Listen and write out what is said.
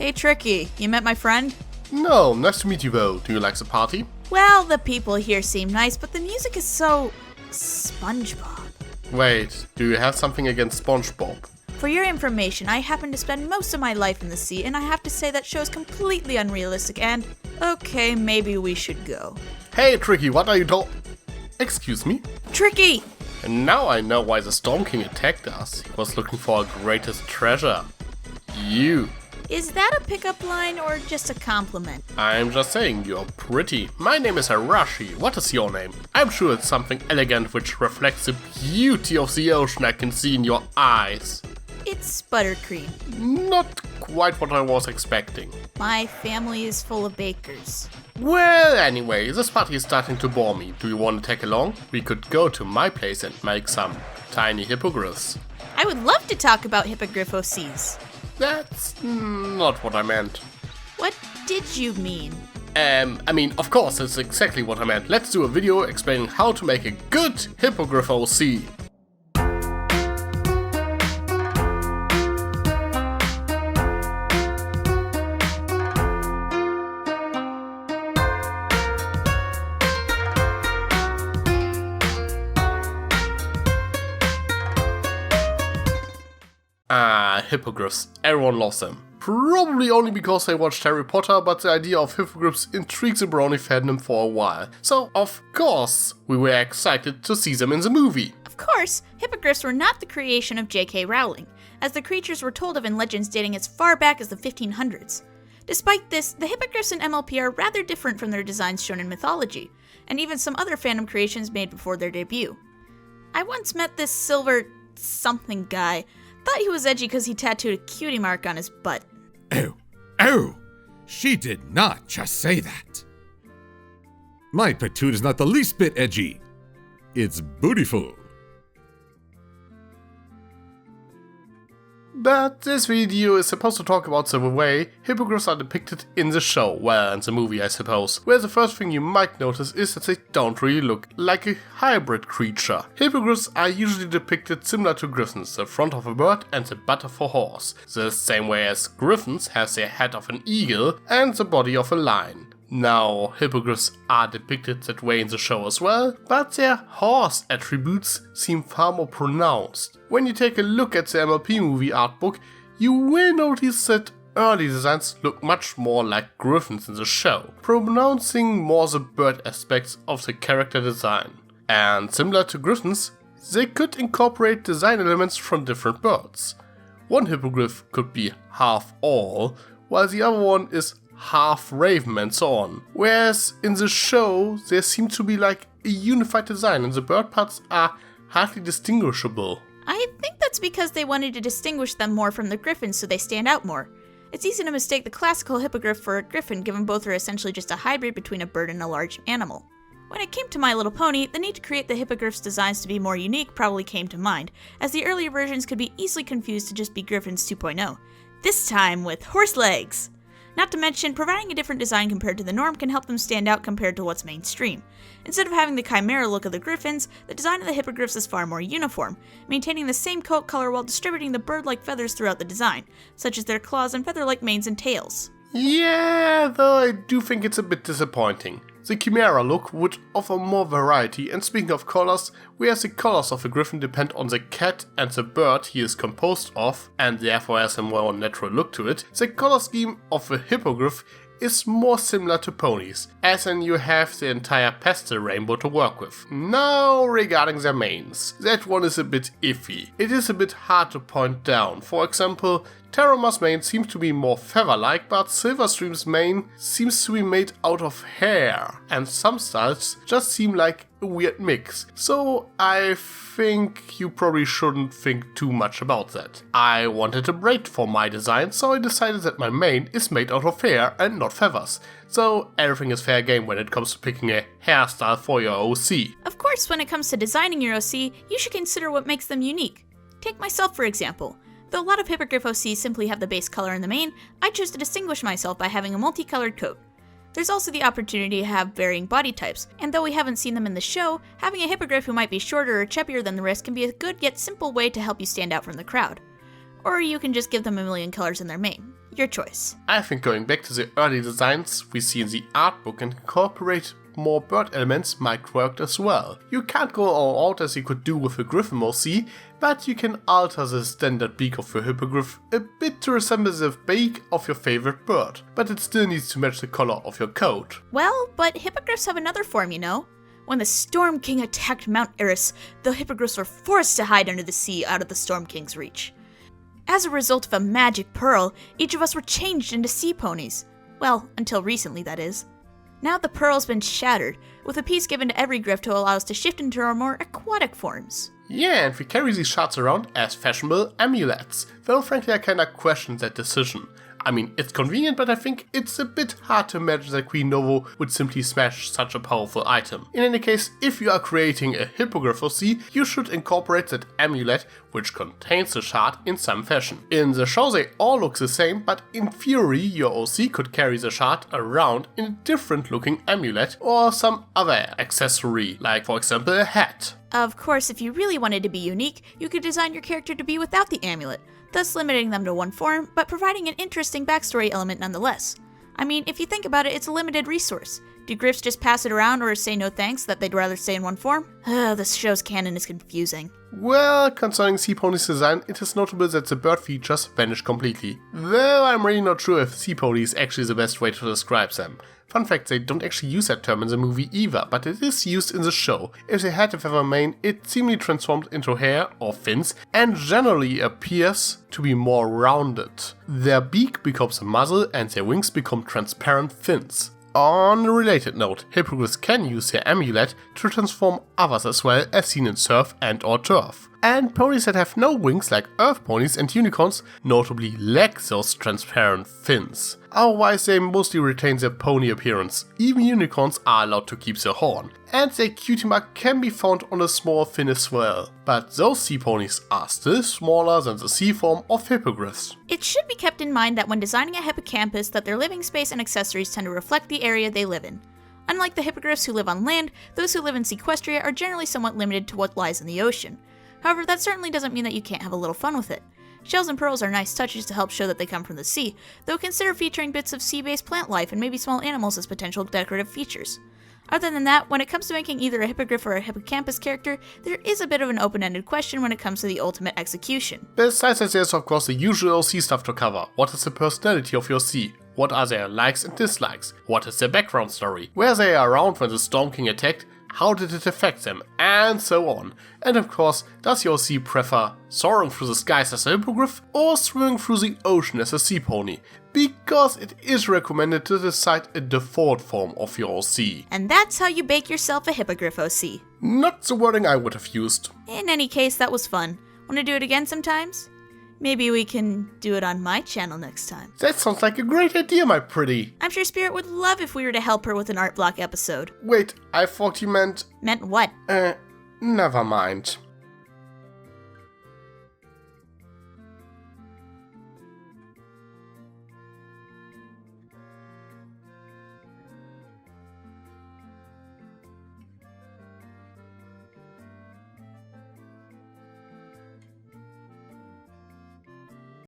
Hey Tricky, you met my friend? No, nice to meet you though. Do you like the party? Well, the people here seem nice, but the music is so... SpongeBob. Wait, do you have something against SpongeBob? For your information, I happen to spend most of my life in the sea, and I have to say that show is completely unrealistic and... Okay, maybe we should go. Hey Tricky, what are you Excuse me? Tricky! And now I know why the Storm King attacked us. He was looking for our greatest treasure. You. Is that a pickup line or just a compliment? I'm just saying, you're pretty. My name is Arashi. What is your name? I'm sure it's something elegant which reflects the beauty of the ocean I can see in your eyes. It's buttercream. Not quite what I was expecting. My family is full of bakers. Well, anyway, this party is starting to bore me. Do you want to tag along? We could go to my place and make some tiny hippogriffs. I would love to talk about Hippogriff OCs. That's not what I meant. What did you mean? Of course, that's exactly what I meant. Let's do a video explaining how to make a good Hippogriff OC. Hippogriffs. Everyone loves them. Probably only because they watched Harry Potter, but the idea of hippogriffs intrigues the brownie fandom for a while. So, of course, we were excited to see them in the movie. Of course, hippogriffs were not the creation of J.K. Rowling, as the creatures were told of in legends dating as far back as the 1500s. Despite this, the hippogriffs in MLP are rather different from their designs shown in mythology, and even some other fandom creations made before their debut. I once met this silver something guy. Thought he was edgy because he tattooed a cutie mark on his butt. Oh, she did not just say that. My patoot is not the least bit edgy. It's bootyful. But this video is supposed to talk about the way hippogriffs are depicted in the show, well, in the movie I suppose, where the first thing you might notice is that they don't really look like a hybrid creature. Hippogriffs are usually depicted similar to griffins, the front of a bird and the butt of a horse, the same way as griffins have the head of an eagle and the body of a lion. Now, hippogriffs are depicted that way in the show as well, but their horse attributes seem far more pronounced. When you take a look at the MLP movie art book, you will notice that early designs look much more like griffins in the show, pronouncing more the bird aspects of the character design. And similar to griffins, they could incorporate design elements from different birds. One hippogriff could be half owl, while the other one is half raven and so on. Whereas in the show there seems to be like a unified design and the bird parts are hardly distinguishable. I think that's because they wanted to distinguish them more from the griffins so they stand out more. It's easy to mistake the classical hippogriff for a griffin given both are essentially just a hybrid between a bird and a large animal. When it came to My Little Pony, the need to create the hippogriff's designs to be more unique probably came to mind, as the earlier versions could be easily confused to just be Griffins 2.0. This time with horse legs! Not to mention, providing a different design compared to the norm can help them stand out compared to what's mainstream. Instead of having the chimera look of the griffins, the design of the hippogriffs is far more uniform, maintaining the same coat color while distributing the bird-like feathers throughout the design, such as their claws and feather-like manes and tails. Yeah, though I do think it's a bit disappointing. The Chimera look would offer more variety, and speaking of colors, whereas the colors of a griffin depend on the cat and the bird he is composed of, and therefore has a more natural look to it, the color scheme of a hippogriff is more similar to ponies, as in you have the entire pastel rainbow to work with. Now regarding their manes, that one is a bit iffy. It is a bit hard to point down. For example, Terrama's mane seems to be more feather-like, but Silverstream's mane seems to be made out of hair, and some styles just seem like a weird mix. So I think you probably shouldn't think too much about that. I wanted a braid for my design, so I decided that my mane is made out of hair and not feathers. So everything is fair game when it comes to picking a hairstyle for your OC. Of course, when it comes to designing your OC, you should consider what makes them unique. Take myself for example. Though a lot of hippogriff OCs simply have the base color in the mane, I chose to distinguish myself by having a multicolored coat. There's also the opportunity to have varying body types, and though we haven't seen them in the show, having a hippogriff who might be shorter or chubbier than the rest can be a good yet simple way to help you stand out from the crowd. Or you can just give them a million colors in their mane. Your choice. I think going back to the early designs we see in the art book and incorporate more bird elements might work as well. You can't go all out as you could do with a Griffin OC, but you can alter the standard beak of your Hippogriff a bit to resemble the beak of your favorite bird, but it still needs to match the color of your coat. Well, but Hippogriffs have another form, you know. When the Storm King attacked Mount Eris, the Hippogriffs were forced to hide under the sea out of the Storm King's reach. As a result of a magic pearl, each of us were changed into sea ponies. Well, until recently, that is. Now the pearl's been shattered, with a piece given to every Griff to allow us to shift into our more aquatic forms. Yeah, and we carry these shards around as fashionable amulets, though frankly I kinda question that decision. I mean, it's convenient, but I think it's a bit hard to imagine that Queen Novo would simply smash such a powerful item. In any case, if you are creating a Hippogriff OC, you should incorporate that amulet, which contains the shard, in some fashion. In the show they all look the same, but in theory your OC could carry the shard around in a different looking amulet or some other accessory, like for example a hat. Of course, if you really wanted to be unique, you could design your character to be without the amulet, thus limiting them to one form, but providing an interesting backstory element nonetheless. I mean, if you think about it, it's a limited resource. Do Griffs just pass it around or say no thanks that they'd rather stay in one form? This show's canon is confusing. Well, concerning Seapony's design, it is notable that the bird features vanish completely. Though I'm really not sure if Seapony is actually the best way to describe them. Fun fact, they don't actually use that term in the movie either, but it is used in the show. If they had a feather mane, it seemingly transformed into hair or fins and generally appears to be more rounded. Their beak becomes a muzzle and their wings become transparent fins. On a related note, Hippogriffs can use their amulet to transform others as well, as seen in surf and or turf. And ponies that have no wings like earth ponies and unicorns notably lack those transparent fins. Otherwise they mostly retain their pony appearance. Even unicorns are allowed to keep their horn. And their cutie mark can be found on a small fin as well. But those sea ponies are still smaller than the sea form of hippogriffs. It should be kept in mind that when designing a hippocampus that their living space and accessories tend to reflect the area they live in. Unlike the hippogriffs who live on land, those who live in Sequestria are generally somewhat limited to what lies in the ocean. However, that certainly doesn't mean that you can't have a little fun with it. Shells and pearls are nice touches to help show that they come from the sea, though consider featuring bits of sea-based plant life and maybe small animals as potential decorative features. Other than that, when it comes to making either a hippogriff or a hippocampus character, there is a bit of an open-ended question when it comes to the ultimate execution. Besides that, there's of course the usual sea stuff to cover. What is the personality of your sea? What are their likes and dislikes? What is their background story? Were they around when the Storm King attacked? How did it affect them? And so on. And of course, does your sea prefer soaring through the skies as a hippogriff or swimming through the ocean as a sea pony? Because it is recommended to decide a default form of your OC. And that's how you bake yourself a hippogriff OC. Not the wording I would have used. In any case, that was fun. Want to do it again sometimes? Maybe we can do it on my channel next time. That sounds like a great idea, my pretty. I'm sure Spirit would love if we were to help her with an art block episode. Wait, I thought you meant... Meant what? Never mind.